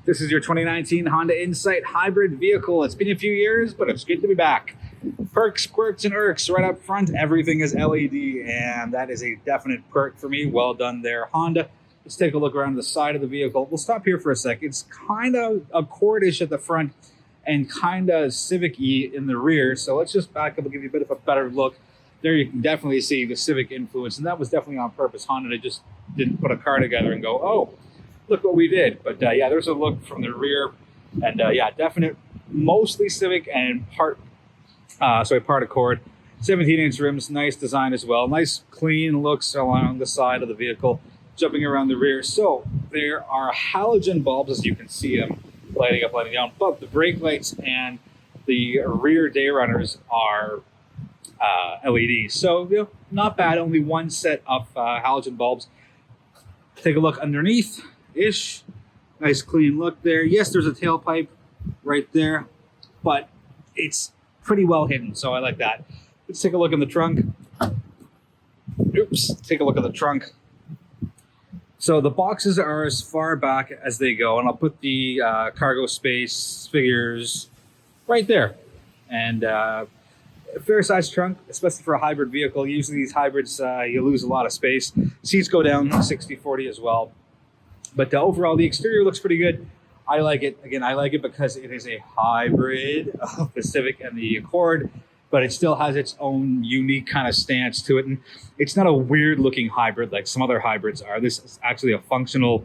This is your 2019 Honda Insight hybrid vehicle. It's been a few years, but it's good to be back. Perks, quirks, and irks right up front. Everything is LED, and that is a definite perk for me. Well done there, Honda. Let's take a look around the side of the vehicle. We'll stop here for a sec. It's kind of Accordish at the front and kind of Civic-y in the rear. So let's just back up and give you a bit of a better look. There you can definitely see the Civic influence, and that was definitely on purpose. Honda just didn't put a car together and go, oh, look what we did. But yeah, there's a look from the rear, and yeah, definite, mostly Civic and part Accord. 17-inch rims, nice design as well. Nice clean looks along the side of the vehicle, jumping around the rear. So there are halogen bulbs, as you can see them lighting up, lighting down, but the brake lights and the rear day runners are LED. So you know, not bad, only one set of halogen bulbs. Take a look underneath-ish. Nice clean look there. Yes, there's a tailpipe right there, but it's pretty well hidden, so I like that. Let's take a look in the trunk. Oops, take a look at the trunk. So the boxes are as far back as they go, and I'll put the cargo space figures right there. And a fair sized trunk, especially for a hybrid vehicle. Usually these hybrids, you lose a lot of space. Seats go down 60-40 as well. But overall, the exterior looks pretty good. I like it. Again, I like it because it is a hybrid of the Civic and the Accord, but it still has its own unique kind of stance to it. And it's not a weird looking hybrid like some other hybrids are. This is actually a functional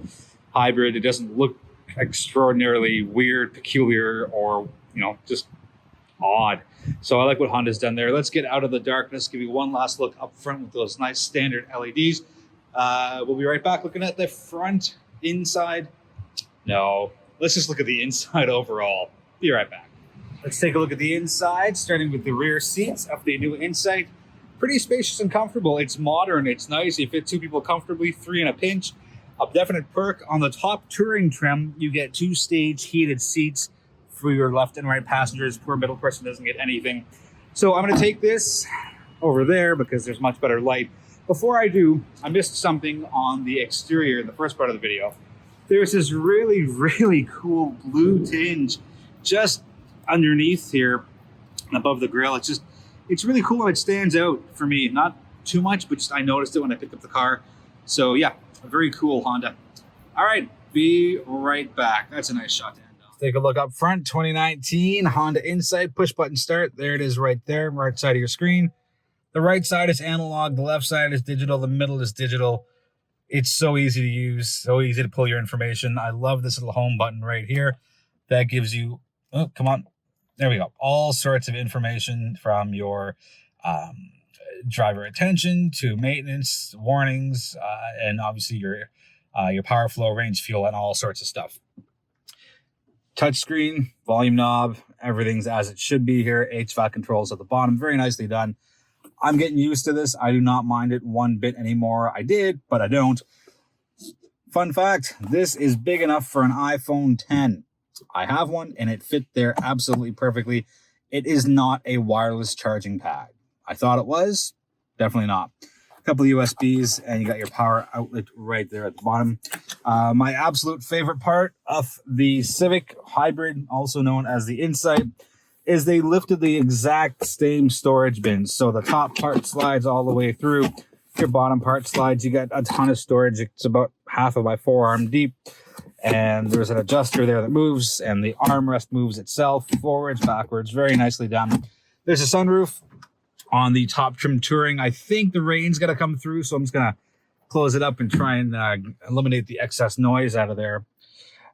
hybrid. It doesn't look extraordinarily weird, peculiar, or, you know, just odd. So I like what Honda's done there. Let's get out of the darkness, give you one last look up front with those nice standard LEDs. We'll be right back looking at the front, inside. No, let's just look at the inside overall. Be right back. Let's take a look at the inside, starting with the rear seats of the new Insight. Pretty spacious and comfortable. It's modern, it's nice. You fit two people comfortably, three in a pinch. A definite perk on the top touring trim, you get 2-stage heated seats for your left and right passengers. Poor middle person doesn't get anything. So I'm going to take this over there because there's much better light. Before I do, I missed something on the exterior in the first part of the video. There's this really, really cool blue tinge just underneath here above the grill. It's really cool and it stands out for me. Not too much, but just I noticed it when I picked up the car. So yeah, very cool, Honda. All right, be right back. That's a nice shot to end off. Take a look up front, 2019 Honda Insight, push button start. There it is right there, right side of your screen. The right side is analog, the left side is digital, the middle is digital. It's so easy to use, so easy to pull your information. I love this little home button right here. That gives you, oh, come on. There we go. All sorts of information from your driver attention to maintenance, warnings, and obviously your power flow, range, fuel, and all sorts of stuff. Touchscreen, volume knob, everything's as it should be here. HVAC controls at the bottom, very nicely done. I'm getting used to this. I do not mind it one bit anymore. I did, but I don't. Fun fact, this is big enough for an iPhone 10. I have one, and it fit there absolutely perfectly. It is not a wireless charging pad. I thought it was. Definitely not. A couple of USBs, and you got your power outlet right there at the bottom. My absolute favorite part of the Civic Hybrid, also known as the Insight, is they lifted the exact same storage bins. So the top part slides all the way through. Your bottom part slides. You got a ton of storage. It's about half of my forearm deep. And there's an adjuster there that moves, and the armrest moves itself forwards, backwards. Very nicely done. There's a sunroof on the top trim Touring. I think the rain's going to come through, so I'm just going to close it up and try and eliminate the excess noise out of there.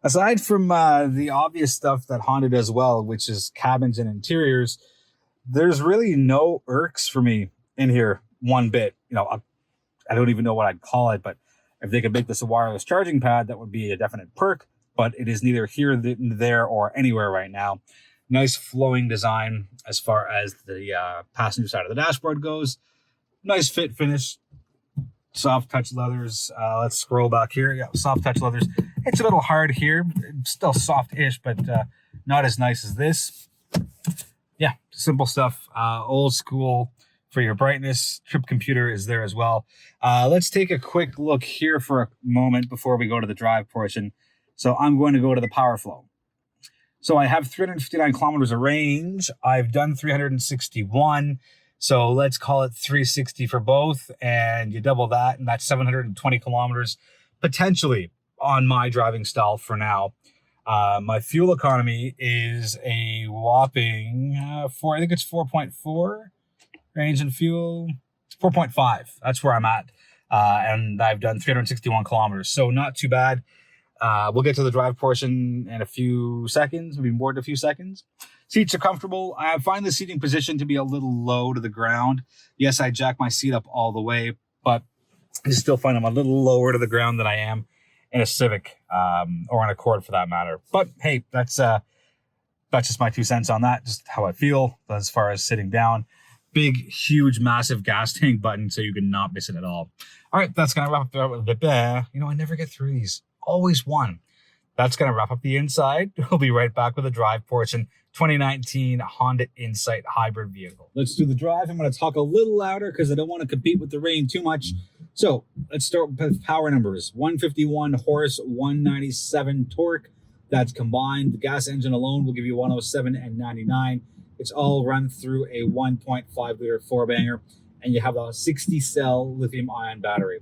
Aside from the obvious stuff that Honda does well, which is cabins and interiors, there's really no irks for me in here one bit. You know, I don't even know what I'd call it, but if they could make this a wireless charging pad, that would be a definite perk, but it is neither here, there, or anywhere right now. Nice flowing design as far as the passenger side of the dashboard goes. Nice fit finish. Soft touch leathers. Let's scroll back here. Yeah, soft touch leathers. It's a little hard here. It's still soft-ish, but not as nice as this. Yeah, simple stuff. Old school for your brightness. Trip computer is there as well. Let's take a quick look here for a moment before we go to the drive portion. So I'm going to go to the power flow. So I have 359 kilometers of range. I've done 361. So let's call it 360 for both. And you double that, and that's 720 kilometers potentially on my driving style for now. My fuel economy is a whopping I think it's 4.4 range and fuel, 4.5. That's where I'm at. And I've done 361 kilometers. So not too bad. We'll get to the drive portion in a few seconds, maybe more than a few seconds. Seats are comfortable. I find the seating position to be a little low to the ground. Yes, I jack my seat up all the way, but I still find I'm a little lower to the ground than I am in a Civic, or an Accord for that matter. But hey, that's just my 2 cents on that, just how I feel as far as sitting down. Big, huge, massive gas tank button, so you can not miss it at all. All right, that's going to wrap up the... I never get through these. Always one. That's going to wrap up the inside. We'll be right back with the drive portion. 2019 Honda Insight hybrid vehicle. Let's do the drive. I'm going to talk a little louder because I don't want to compete with the rain too much. So let's start with power numbers. 151 horse, 197 torque. That's combined. The gas engine alone will give you 107 and 99. It's all run through a 1.5 liter four banger, and you have a 60 cell lithium ion battery.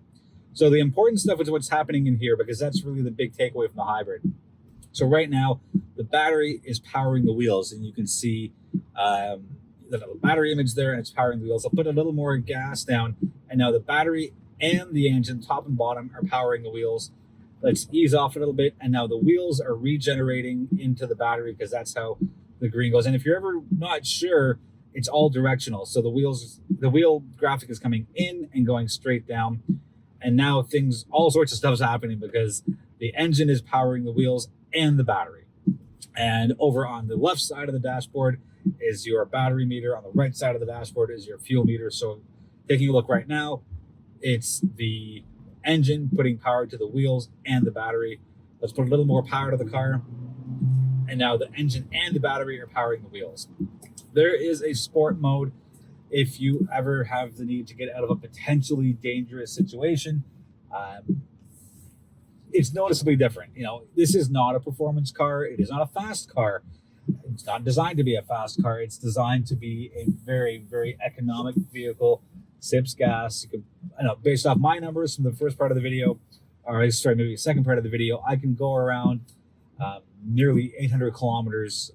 So the important stuff is what's happening in here, because that's really the big takeaway from the hybrid. So right now, the battery is powering the wheels, and you can see the battery image there, and it's powering the wheels. I'll put a little more gas down, and now the battery and the engine, top and bottom, are powering the wheels. Let's ease off a little bit, and now the wheels are regenerating into the battery, because that's how the green goes. And if you're ever not sure, it's all directional. So the wheel graphic is coming in and going straight down. And now all sorts of stuff is happening because the engine is powering the wheels and the battery. And over on the left side of the dashboard is your battery meter. On the right side of the dashboard is your fuel meter. So taking a look right now, it's the engine putting power to the wheels and the battery. Let's put a little more power to the car. And now the engine and the battery are powering the wheels. There is a sport mode if you ever have the need to get out of a potentially dangerous situation. It's noticeably different. This is not a performance car. It is not a fast car. It's not designed to be a fast car. It's designed to be a very, very economic vehicle. Sips gas. Based off my numbers from the first part of the video, maybe the second part of the video, I can go around nearly 800 kilometers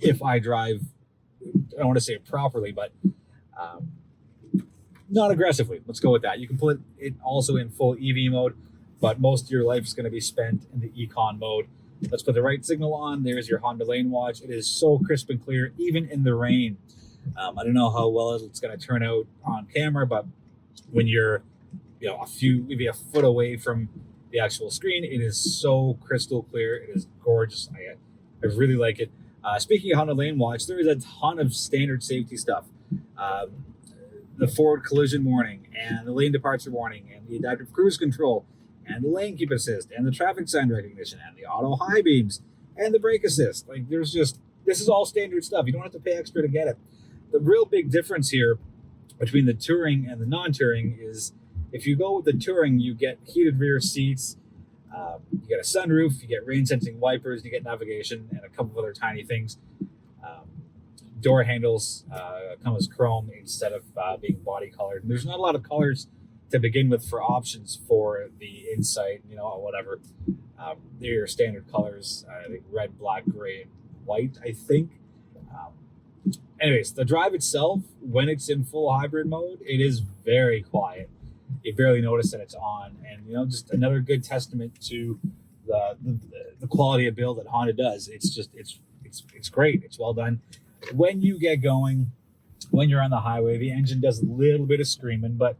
if I drive, I don't want to say it properly, but not aggressively. Let's go with that. You can put it also in full EV mode, but most of your life is going to be spent in the econ mode. Let's put the right signal on. There's your Honda Lane Watch. It is so crisp and clear, even in the rain. I don't know how well it's going to turn out on camera, but when you're maybe a foot away from the actual screen, it is so crystal clear. It is gorgeous. I really like it. Speaking of Honda Lane Watch, there is a ton of standard safety stuff. The forward collision warning, and the lane departure warning, and the adaptive cruise control, and the lane keep assist, and the traffic sign recognition, and the auto high beams, and the brake assist. This is all standard stuff. You don't have to pay extra to get it. The real big difference here between the Touring and the non-Touring is if you go with the Touring, you get heated rear seats, you get a sunroof, you get rain sensing wipers, you get navigation, and a couple of other tiny things. Door handles come as chrome instead of being body colored. And there's not a lot of colors to begin with for options for the Insight, whatever. They're your standard colors, I think red, black, gray, and white, I think. Anyways, the drive itself, when it's in full hybrid mode, it is very quiet. You barely notice that it's on, and just another good testament to the quality of build that Honda does. It's great. It's well done. When you get going, when you're on the highway, the engine does a little bit of screaming, but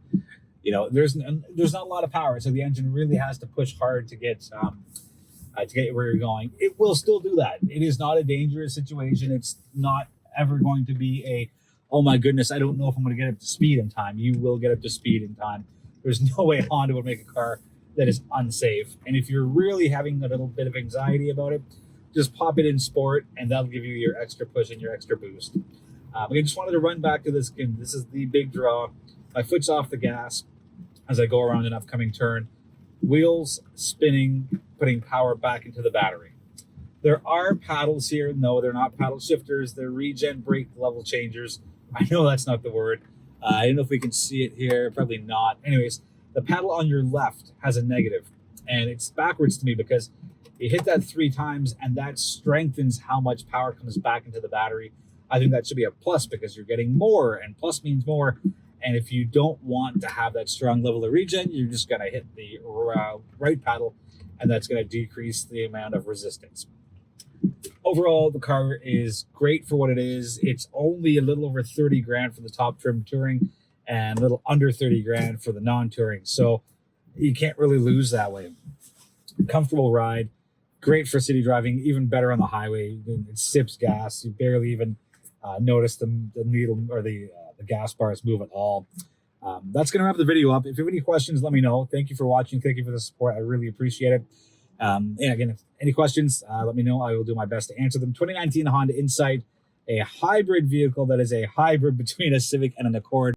there's not a lot of power, so the engine really has to push hard to get where you're going. It will still do that. It is not a dangerous situation. It's not ever going to be oh my goodness, I don't know if I'm going to get up to speed in time. You will get up to speed in time. There's no way Honda would make a car that is unsafe. And if you're really having a little bit of anxiety about it, just pop it in sport, and that'll give you your extra push and your extra boost. I just wanted to run back to this. This is the big draw. My foot's off the gas as I go around an upcoming turn. Wheels spinning putting power back into the battery. There are paddles here. No, they're not paddle shifters. They're regen brake level changers. I know that's not the word. I don't know if we can see it here. Probably not. Anyways, the paddle on your left has a negative, and it's backwards to me because you hit that 3 times and that strengthens how much power comes back into the battery. I think that should be a plus because you're getting more, and plus means more. And if you don't want to have that strong level of regen, you're just going to hit the right paddle, and that's going to decrease the amount of resistance. Overall, the car is great for what it is. It's only a little over 30 grand for the top trim touring and a little under 30 grand for the non-touring. So you can't really lose that way. Comfortable ride, great for city driving, even better on the highway. It sips gas. You barely even notice the needle or the gas bars move at all. That's going to wrap the video up. If you have any questions, let me know. Thank you for watching. Thank you for the support. I really appreciate it. And again, if any questions, let me know. I will do my best to answer them. 2019 Honda Insight, a hybrid vehicle that is a hybrid between a Civic and an Accord.